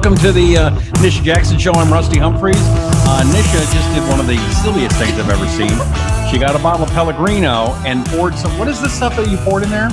Welcome to the Nisha Jackson Show. I'm Rusty Humphries. Nisha just did one of the silliest things I've ever seen. She got a bottle of Pellegrino and poured some. What is this stuff that you poured in there?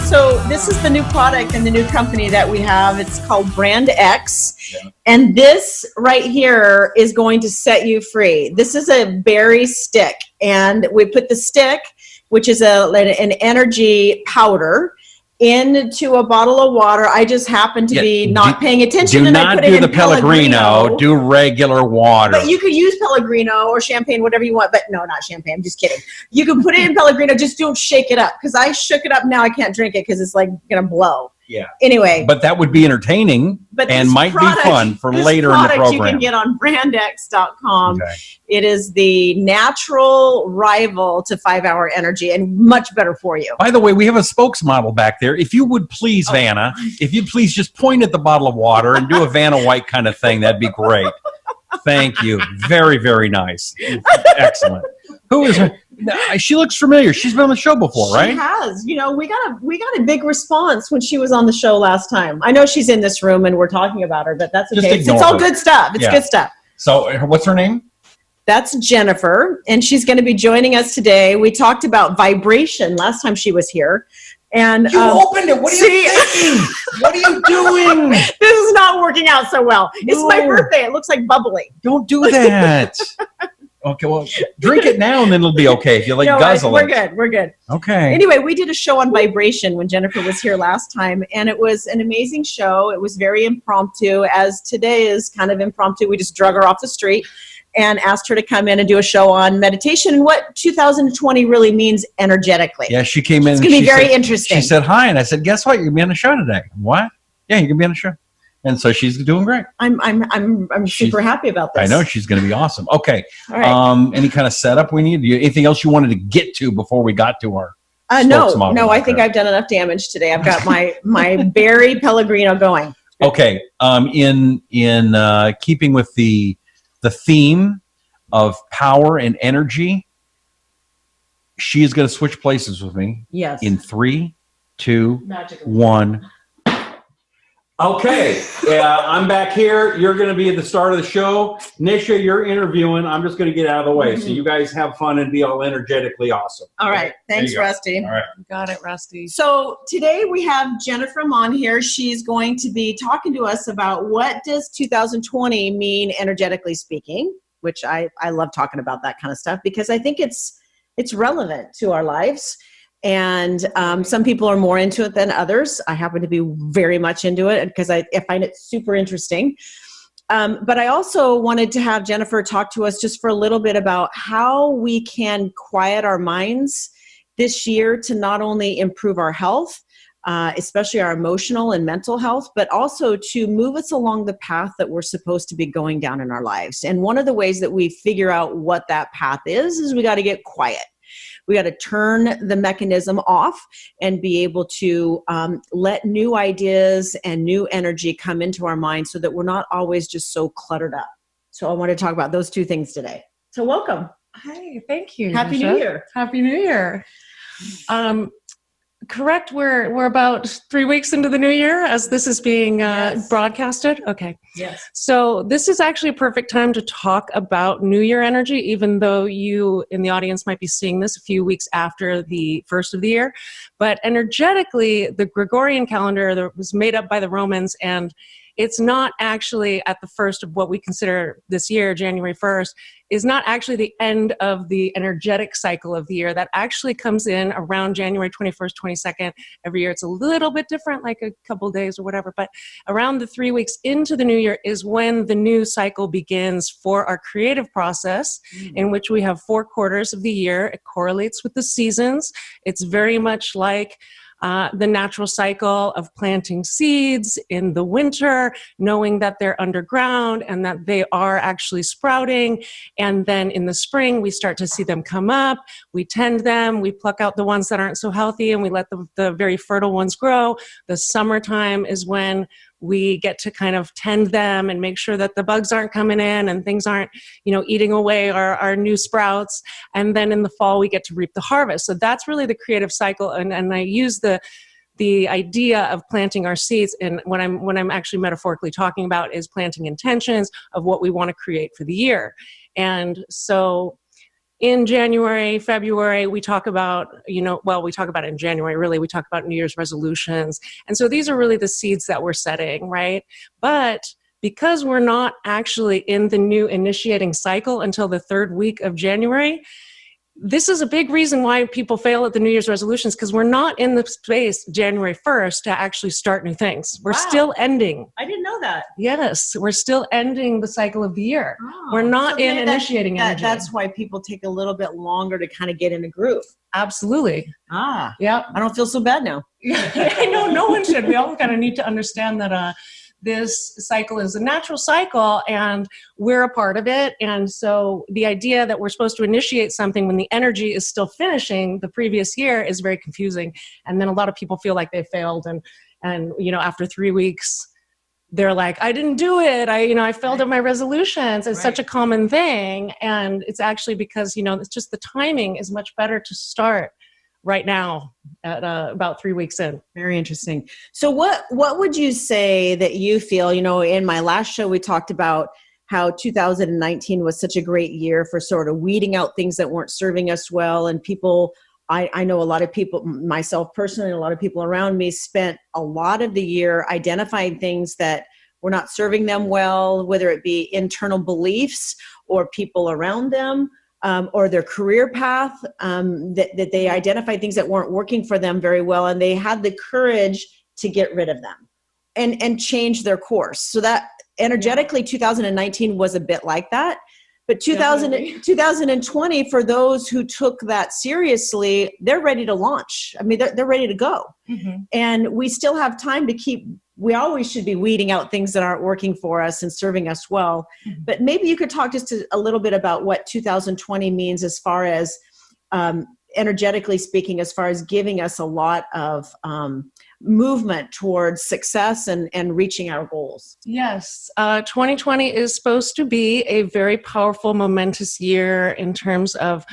So this is the new product and the new company that we have. It's called Brand X. Yeah. And this right here is going to set you free. This is a berry stick. And we put the stick, which is an energy powder, into a bottle of water. I just happened to be not paying attention. Do not do the Pellegrino. Do regular water. But you could use Pellegrino or champagne, whatever you want. But no, not champagne. I'm just kidding. You can put it in Pellegrino. Just don't shake it up. Because I shook it up. Now I can't drink it because it's like going to blow. Yeah. Anyway. But that would be entertaining and might be fun for later in the program. You can get on brandx.com. Okay. It is the natural rival to 5-Hour Energy and much better for you. By the way, we have a spokesmodel back there. If you would please, Vanna, if you'd please just point at the bottle of water and do a Vanna White kind of thing, that'd be great. Thank you. Very, very nice. Excellent. Who is her? She looks familiar. She's been on the show before, right? She has. You know, we got a big response when she was on the show last time. I know she's in this room and we're talking about her, but that's okay. It's all good stuff. It's good stuff. So what's her name? That's Jennifer, and she's going to be joining us today. We talked about vibration last time she was here. And you opened it. What are you thinking? What are you doing? This is not working out so well. No. It's my birthday. It looks like bubbly. Don't do that. Okay, well, drink it now and then it'll be okay. If you guzzle it. We're good. Okay. Anyway, we did a show on vibration when Jennifer was here last time, and it was an amazing show. It was very impromptu, as today is kind of impromptu. We just drug her off the street and asked her to come in and do a show on meditation and what 2020 really means energetically. Yeah, she came in. It's going to be very interesting. She said hi, and I said, "Guess what? You're going to be on the show today." What? Yeah, you're going to be on the show. And so she's doing great. I'm super happy about this. I know she's going to be awesome. Okay. All right. Any kind of setup we need? Anything else you wanted to get to before we got to our No. I think I've done enough damage today. I've got my berry Pellegrino going. Okay. In keeping with the theme of power and energy, she is going to switch places with me. Yes. In 3, 2, 1. Okay, I'm back here. You're going to be at the start of the show. Nisha, you're interviewing. I'm just going to get out of the way. So you guys have fun and be all energetically awesome. All right. Thanks, Rusty. All right. Got it, Rusty. So today we have Jennifer Amman here. She's going to be talking to us about what does 2020 mean energetically speaking, which I love talking about that kind of stuff because I think it's relevant to our lives. And some people are more into it than others. I happen to be very much into it because I find it super interesting. But I also wanted to have Jennifer talk to us just for a little bit about how we can quiet our minds this year to not only improve our health, especially our emotional and mental health, but also to move us along the path that we're supposed to be going down in our lives. And one of the ways that we figure out what that path is we got to get quiet. We got to turn the mechanism off and be able to let new ideas and new energy come into our mind so that we're not always just so cluttered up. So I want to talk about those two things today. So welcome. Hi, thank you. Happy New Year. Happy New Year. Correct. We're about 3 weeks into the new year as this is being broadcasted. Okay. Yes. So this is actually a perfect time to talk about New Year energy, even though you in the audience might be seeing this a few weeks after the first of the year. But energetically, the Gregorian calendar that was made up by the Romans, and it's not actually at the first of what we consider this year, January 1st, is not actually the end of the energetic cycle of the year. That actually comes in around January 21st, 22nd. Every year it's a little bit different, like a couple days or whatever, but around the 3 weeks into the new year is when the new cycle begins for our creative process, in which we have 4 quarters of the year. It correlates with the seasons. It's very much like the natural cycle of planting seeds in the winter, knowing that they're underground and that they are actually sprouting. And then in the spring, we start to see them come up. We tend them. We pluck out the ones that aren't so healthy and we let the very fertile ones grow. The summertime is when we get to kind of tend them and make sure that the bugs aren't coming in and things aren't, eating away our new sprouts. And then in the fall, we get to reap the harvest. So that's really the creative cycle. And I use the the idea of planting our seeds, and what I'm actually metaphorically talking about is planting intentions of what we want to create for the year. And so in January, February, we talk about, we talk about it in January, really, we talk about New Year's resolutions. And so these are really the seeds that we're setting, right? But because we're not actually in the new initiating cycle until the third week of January, this is a big reason why people fail at the New Year's resolutions, because we're not in the space January 1st to actually start new things. We're still ending. I didn't know that. Yes, we're still ending the cycle of the year. Oh, we're not in initiating energy. That's why people take a little bit longer to kind of get in a groove. Absolutely. Yeah. I don't feel so bad now. I know, no one should. We all kind of need to understand that this cycle is a natural cycle and we're a part of it. And so the idea that we're supposed to initiate something when the energy is still finishing the previous year is very confusing. And then a lot of people feel like they failed. And after 3 weeks, they're like, I didn't do it. I failed at my resolutions. It's such a common thing. And it's actually because, it's just the timing is much better to start right now at about 3 weeks in. Very interesting. So what would you say that you feel, in my last show, we talked about how 2019 was such a great year for sort of weeding out things that weren't serving us well. And people, I know a lot of people, myself personally, a lot of people around me spent a lot of the year identifying things that were not serving them well, whether it be internal beliefs or people around them. Or their career path, that they identified things that weren't working for them very well, and they had the courage to get rid of them and change their course. So that energetically, 2019 was a bit like that. But 2020, for those who took that seriously, they're ready to launch. I mean, they're ready to go. Mm-hmm. And we still have time to we always should be weeding out things that aren't working for us and serving us well. Mm-hmm. But maybe you could talk just a little bit about what 2020 means as far as energetically speaking, as far as giving us a lot of movement towards success and reaching our goals. Yes. 2020 is supposed to be a very powerful, momentous year in terms of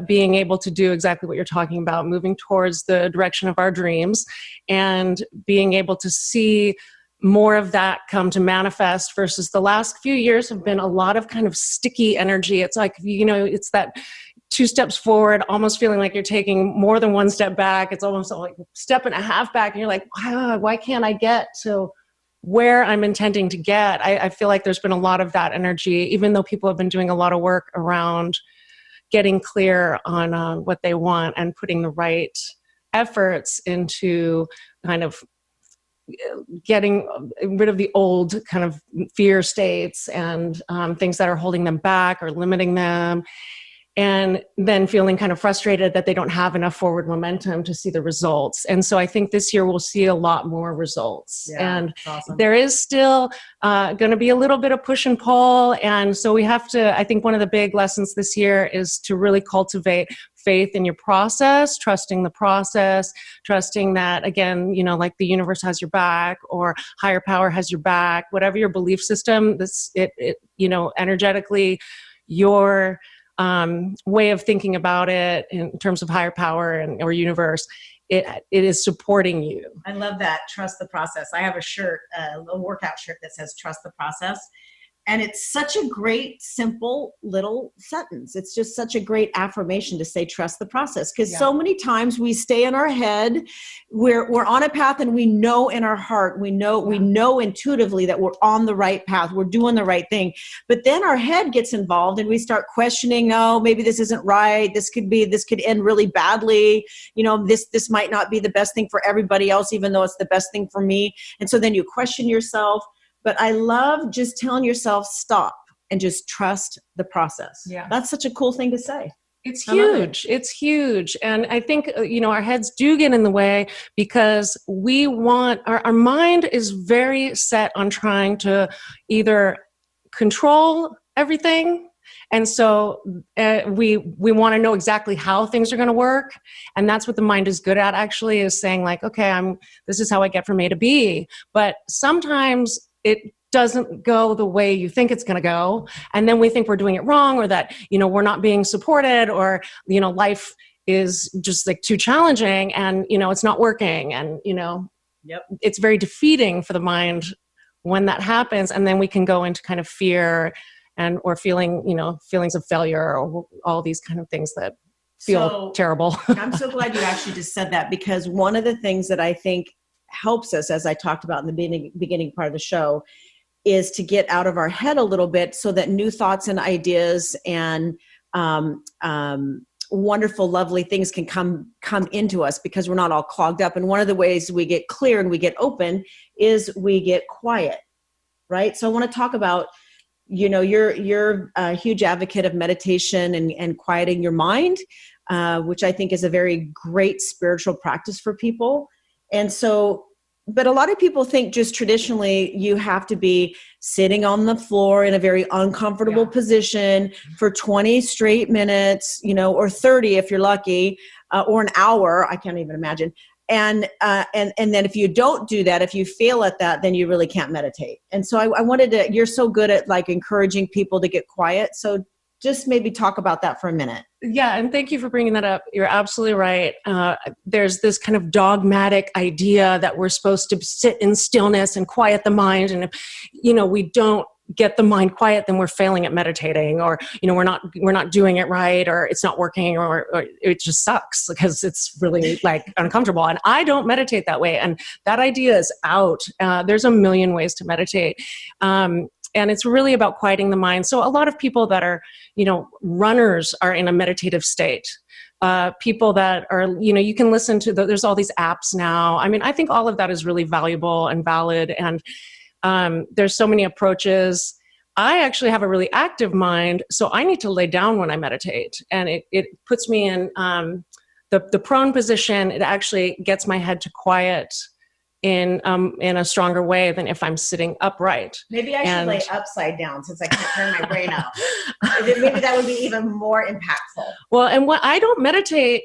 being able to do exactly what you're talking about, moving towards the direction of our dreams and being able to see more of that come to manifest versus the last few years have been a lot of kind of sticky energy. It's like, it's that 2 steps forward, almost feeling like you're taking more than 1 step back. It's almost like a step and a half back. And you're like, wow, why can't I get to where I'm intending to get? I feel like there's been a lot of that energy, even though people have been doing a lot of work around getting clear on what they want and putting the right efforts into kind of getting rid of the old kind of fear states and things that are holding them back or limiting them. And then feeling kind of frustrated that they don't have enough forward momentum to see the results. And so I think this year we'll see a lot more results. Yeah, and awesome. There is still going to be a little bit of push and pull. And so we have to, I think one of the big lessons this year is to really cultivate faith in your process, trusting the process, trusting that, again, like the universe has your back or higher power has your back, whatever your belief system, energetically, your way of thinking about it in terms of higher power or universe, it is supporting you. I love that. Trust the process. I have a shirt, a workout shirt that says trust the process. And it's such a great, simple little sentence. It's just such a great affirmation to say, trust the process. Because so many times we stay in our head, we're on a path and we know in our heart, we know intuitively that we're on the right path. We're doing the right thing. But then our head gets involved and we start questioning, oh, maybe this isn't right. This could end really badly. This might not be the best thing for everybody else, even though it's the best thing for me. And so then you question yourself. But I love just telling yourself, stop and just trust the process. Yeah. That's such a cool thing to say. It's huge. It's huge. And I think, our heads do get in the way because we want, our mind is very set on trying to either control everything. And so we want to know exactly how things are going to work. And that's what the mind is good at, actually, is saying like, okay, this is how I get from A to B. But sometimes it doesn't go the way you think it's going to go. And then we think we're doing it wrong or that, we're not being supported or, life is just like too challenging, and it's not working, and Yep. it's very defeating for the mind when that happens, and then we can go into kind of fear and or feelings of failure, or all these kind of things that feel terrible. I'm so glad you actually just said that, because one of the things that I think helps us, as I talked about in the beginning part of the show, is to get out of our head a little bit so that new thoughts and ideas and wonderful, lovely things can come into us, because we're not all clogged up. And one of the ways we get clear and we get open is we get quiet, right? So I want to talk about, you're a huge advocate of meditation and quieting your mind, which I think is a very great spiritual practice for people. And so, but a lot of people think just traditionally you have to be sitting on the floor in a very uncomfortable position for 20 straight minutes, or 30 if you're lucky, or an hour. I can't even imagine. And then if you don't do that, if you fail at that, then you really can't meditate. And so I wanted to, you're so good at like encouraging people to get quiet. So just maybe talk about that for a minute. Yeah, and thank you for bringing that up. You're absolutely right. There's this kind of dogmatic idea that we're supposed to sit in stillness and quiet the mind. And if, we don't get the mind quiet, then we're failing at meditating, or, we're not doing it right, or it's not working, or it just sucks because it's really like uncomfortable. And I don't meditate that way. And that idea is out. There's a million ways to meditate. And it's really about quieting the mind. So a lot of people that are, runners are in a meditative state. People that are, you can listen to, there's all these apps now. I mean, I think all of that is really valuable and valid. And there's so many approaches. I actually have a really active mind, so I need to lay down when I meditate. And it puts me in the prone position. It actually gets my head to quiet in a stronger way than if I'm sitting upright. Maybe I should lay upside down, since I can't turn my brain off. Maybe that would be even more impactful. Well, and I don't meditate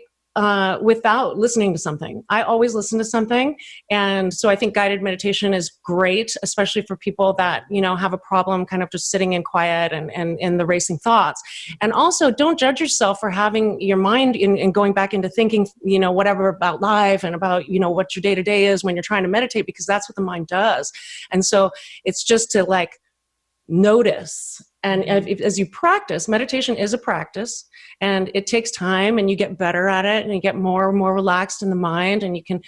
without listening to something. I always listen to something. And so I think guided meditation is great, especially for people that, have a problem kind of just sitting in quiet and the racing thoughts. And also don't judge yourself for having your mind and going back into thinking, whatever about life and about, what your day to day is when you're trying to meditate, because that's what the mind does. And so it's just to like notice. And as you practice, meditation is a practice, and it takes time, and you get better at it, and you get more and more relaxed in the mind, and you can,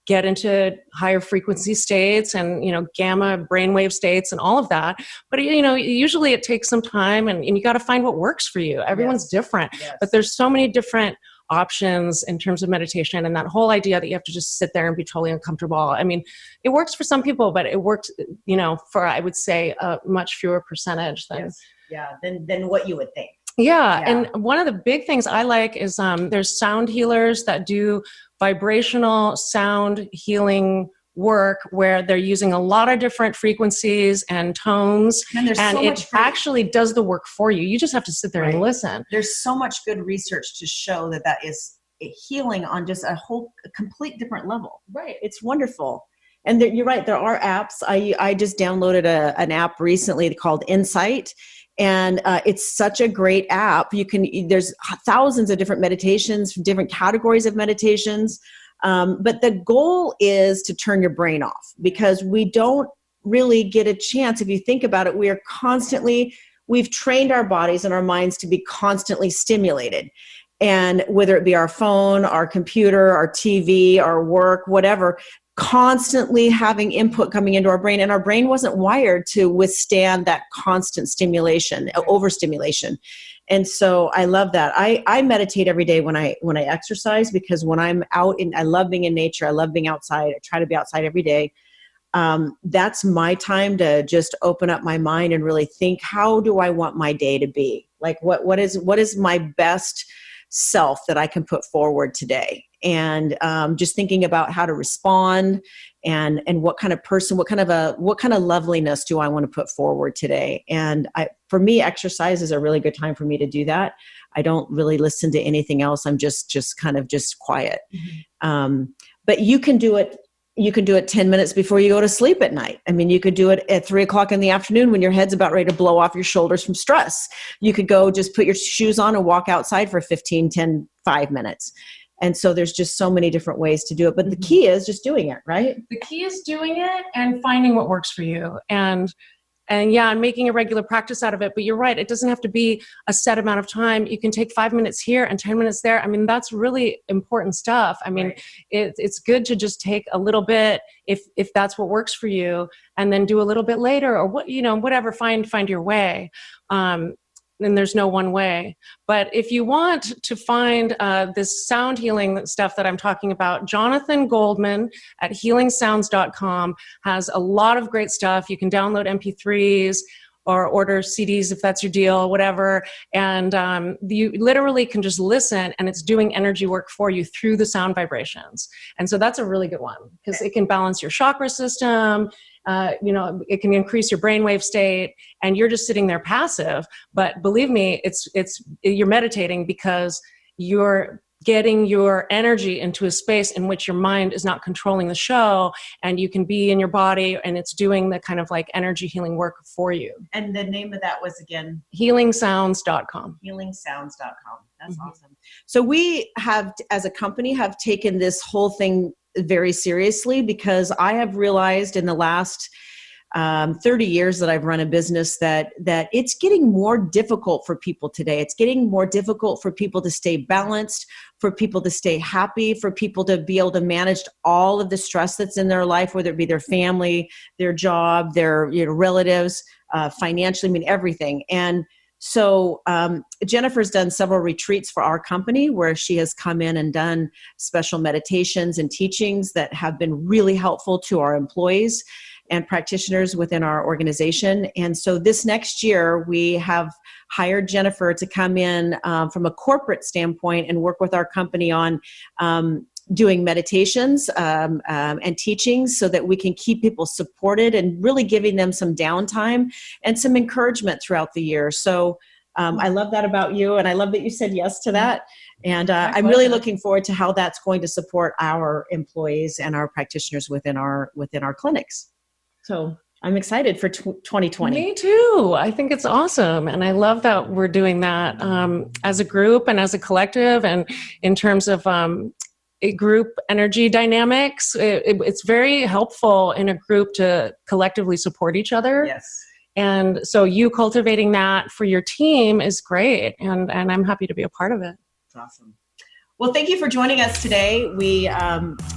get into higher frequency states and, gamma brainwave states and all of that. But, usually it takes some time, and you got to find what works for you. Everyone's different, but there's so many different options in terms of meditation, and that whole idea that you have to just sit there and be totally uncomfortable. I mean, it works for some people, but it works, for, I would say, a much fewer percentage than than what you would think. Yeah. And one of the big things I like is there's sound healers that do vibrational sound healing work, where they're using a lot of different frequencies and tones, and it actually does the work for you. You just have to sit there and listen. There's so much good research to show that is healing on just a complete different level. Right. It's wonderful. And you're right. There are apps. I just downloaded an app recently called Insight. And it's such a great app. There's thousands of different meditations, different categories of meditations. But the goal is to turn your brain off, because we don't really get a chance. If you think about it, we've trained our bodies and our minds to be constantly stimulated. And whether it be our phone, our computer, our TV, our work, whatever, constantly having input coming into our brain, and our brain wasn't wired to withstand that constant stimulation, overstimulation. And so I love that. I meditate every day when I exercise, because when I'm out I love being in nature. I love being outside. I try to be outside every day. That's my time to just open up my mind and really think, how do I want my day to be? Like what is my best self that I can put forward today? And just thinking about how to respond and what kind of person, what kind of loveliness do I want to put forward today? And for me, exercise is a really good time for me to do that. I don't really listen to anything else. I'm just kind of quiet. Mm-hmm. But you can do it. You can do it 10 minutes before you go to sleep at night. I mean, you could do it at 3:00 in the afternoon when your head's about ready to blow off your shoulders from stress. You could go just put your shoes on and walk outside for 5 5 minutes. And so there's just so many different ways to do it. But the key is just doing it, right? The key is doing it and finding what works for you. And yeah, and making a regular practice out of it. But you're right, it doesn't have to be a set amount of time. You can take 5 minutes here and 10 minutes there. I mean, that's really important stuff. I mean, it's good to just take a little bit if that's what works for you, and then do a little bit later, or what, whatever, find your way. And there's no one way. But if you want to find this sound healing stuff that I'm talking about, Jonathan Goldman at healingsounds.com has a lot of great stuff. You can download MP3s or order CDs if that's your deal, whatever. And you literally can just listen, and it's doing energy work for you through the sound vibrations. And so that's a really good one, because it can balance your chakra system. It can increase your brainwave state, and you're just sitting there passive. But believe me, you're meditating, because you're getting your energy into a space in which your mind is not controlling the show, and you can be in your body, and it's doing the kind of like energy healing work for you. And the name of that was, again? Healingsounds.com. Healingsounds.com. That's awesome. So we have, as a company, have taken this whole thing very seriously, because I have realized in the last 30 years that I've run a business that it's getting more difficult for people today. It's getting more difficult for people to stay balanced, for people to stay happy, for people to be able to manage all of the stress that's in their life, whether it be their family, their job, their relatives, financially, I mean, everything. And so Jennifer's done several retreats for our company, where she has come in and done special meditations and teachings that have been really helpful to our employees and practitioners within our organization. And so this next year, we have hired Jennifer to come in from a corporate standpoint and work with our company on doing meditations and teachings, so that we can keep people supported and really giving them some downtime and some encouragement throughout the year. So I love that about you, and I love that you said yes to that. And I'm really looking forward to how that's going to support our employees and our practitioners within our clinics. So I'm excited for 2020. Me too. I think it's awesome. And I love that we're doing that as a group and as a collective, and in terms of group energy dynamics. It's very helpful in a group to collectively support each other. Yes. And so you cultivating that for your team is great. And I'm happy to be a part of it. That's awesome. Well, thank you for joining us today. We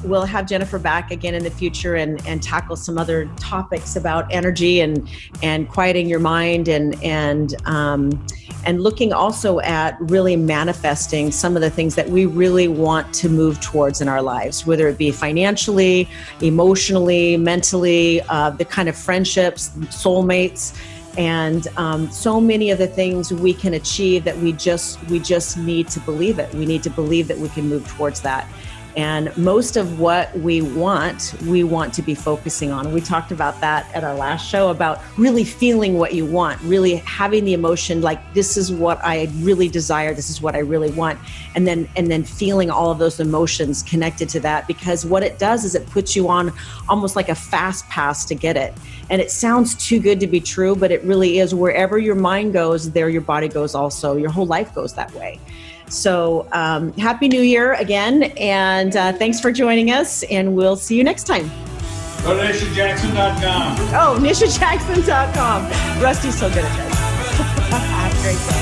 will have Jennifer back again in the future and tackle some other topics about energy and quieting your mind and looking also at really manifesting some of the things that we really want to move towards in our lives, whether it be financially, emotionally, mentally, the kind of friendships, soulmates, and so many of the things we can achieve that we just need to believe it. We need to believe that we can move towards that. And most of what we want to be focusing on. We talked about that at our last show, about really feeling what you want, really having the emotion like, this is what I really desire, this is what I really want. And then feeling all of those emotions connected to that, because what it does is it puts you on almost like a fast pass to get it. And it sounds too good to be true, but it really is. Wherever your mind goes, there your body goes also. Your whole life goes that way. So Happy New Year again, and thanks for joining us, and we'll see you next time. Go to NishaJackson.com. Oh, NishaJackson.com. Rusty's so good at this. Have a great day.